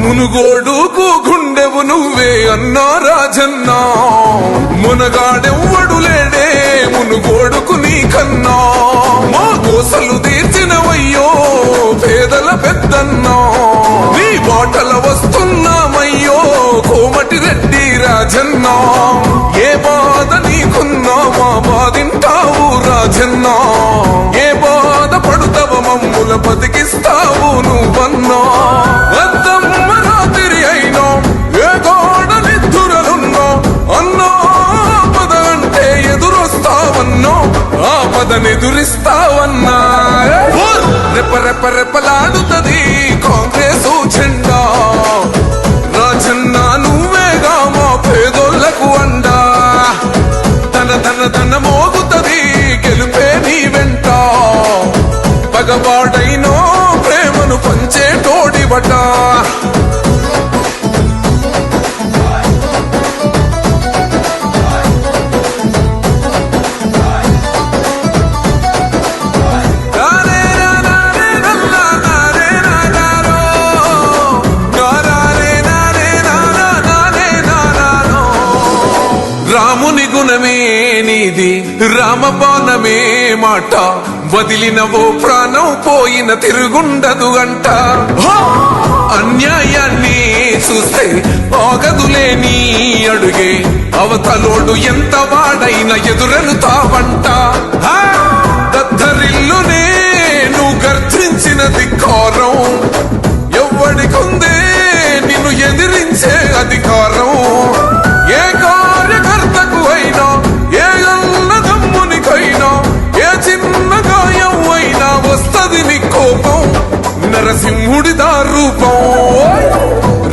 మునుగోడుకు గుండెవు నువ్వే అన్నా రాజన్నా, మునగాడెవ్వడు లేడే మునుగోడుకు నీకన్నా. మా కోసలు తీర్చినవయ్యో పేదల పెద్దన్నా, నీ బాటల వస్తున్నామయ్యో కోమటి రెడ్డి రాజన్నా. ఏ బాధ నీకున్నా మా బాధింటావు రాజన్నా, ఏ బాధ పడుతావ మమ్ముల బతికిస్తావు నువ్వన్నా. వద్దమ్మ రాత్రి అయినా ఏ గోడలిద్దురలున్నా అన్నా, పద అంటే ఎదురొస్తావన్నా, ఆ పదనెదురిస్తావన్నా. రెపరెపరెపలాడుతది కాంగ్రెసు జెండా, రాజన్నా నువ్వేగా మా పేదోళ్లకు అండా. తన తన తన మోగుతది గెలుపే నీ వెంట, పగవాడైనో ప్రేమను పంచే తోడిబట. రాముని గుణమే నీది రామబాణమే మాట, వదిలినవో ప్రాణం పోయిన తిరుగుండదు గంట. అన్యాయాన్ని చూస్తే ఆగదులే నీ అడుగే, అవతలోడు ఎంత వాడైన ఎదురెలుతావంట. దద్దరిల్లునే నువ్వు గర్జించిన ధిక్కారం, ఎవ్వడికుందే నిన్ను ఎదిరించే అధికారం. ఏ కార్యకర్తకు అయినా ఏ అన్నదమ్మునికైనా ఏ చిన్న గాయం అయినా వస్తది నీ కోపం, నరసింహుడిదా రూపం.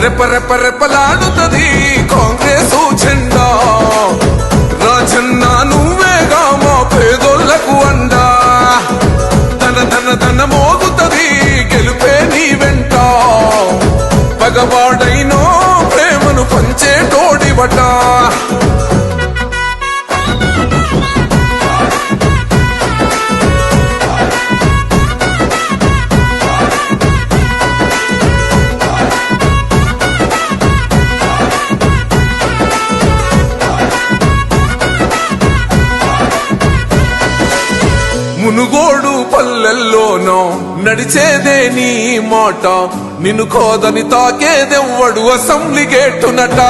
రెపరెపరెపలాడుతది కాంగ్రెసు జెండా, రాజన్నా నువ్వేగా మా పేదోళ్లకు అండా. తన తన తన మోగుతది గెలుపే నీ వెంట, పగవాడైనో ప్రేమను పంచే తోడిబట. మునుగోడు పల్లెల్లోనో నడిచేదే నీ మాట, నిన్ను కోదని తాకేదెవ్వడు అసెంబ్లీ గేటునట.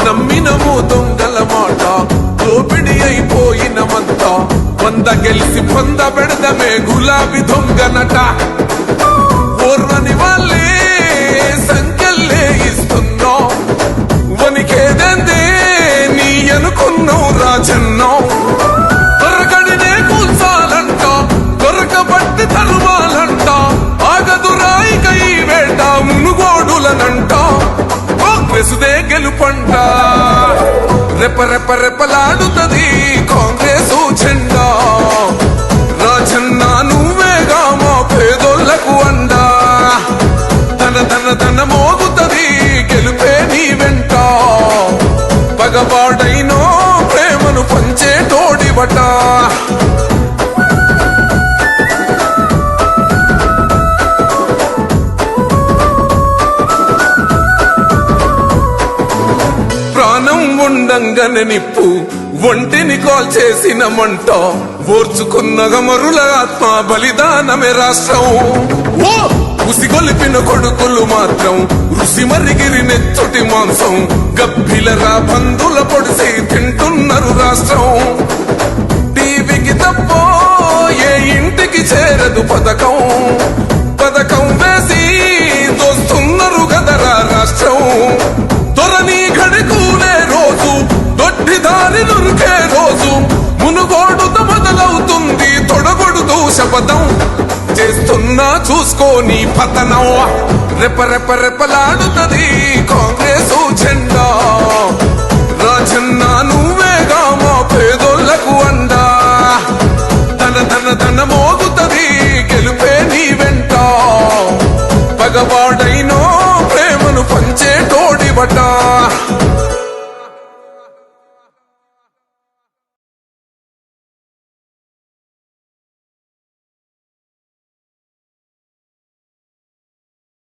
నమ్మినము దొంగల మాట దోపిడి అయిపోయినమంతా, వంద గెలిసి పొంద పెడదమే గులాబీ దొంగనట. ఓర్వని వాళ్ళే సంఖ్యల్లే ఇస్తున్నా, వనికేదందే నీ అనుకున్నావు రాజన్నా. దొరకడినే కూల్చాలంట, దొరకబట్టి తరువాలంట, ఆగదు రాయిక ఈ వేట మునుగోడులనంట. కాంగ్రెసుదే గెలుపంట. రెపరెపరెపలాడుతది కాంగ్రెసు జెండా, రాజన్నా నువ్వేగా మా పేదోళ్లకు అండా. తన తన తన మోగుతది గెలుపే నీ వెంట, పగవాడైనో ప్రేమను పంచే తోడిబట. ప్రాణం ఉండంగానే నిప్పు ఒంటిని కాల్ చేసిన మంట, ఓర్చుకున్న గమరుల ఆత్మ బలిదానమే రాష్ట్రం. ఉసిగొలిపిన కొడుకులు మాత్రం రుసి మరిగిరి నెచ్చుటి మాంసం, గబ్బిలరా బంధుల పొడిసి తింటున్నారు రాష్ట్రం. టీవీకి తప్పో ఏ ఇంటికి చేరదు పథకం, పథకం వేసి దోస్తున్నారు గదరా రాష్ట్రం. దొరని గడుకునే రోజు దొడ్డి దారి నురికే రోజు, మునుగోడుతో మొదలవుతుంది తొడగొడుతూ శపథం. చేస్తున్నా చూసుకోని పతనం. రెపరెపరెపలాడుతది కాంగ్రెసు జెండా, రాజన్నా నువ్వేగా మా పేదోళ్లకు అండా. తన తన తన మోగుతది గెలుపే నీ వెంట, పగవాడైనో ప్రేమను పంచే తోడిబట.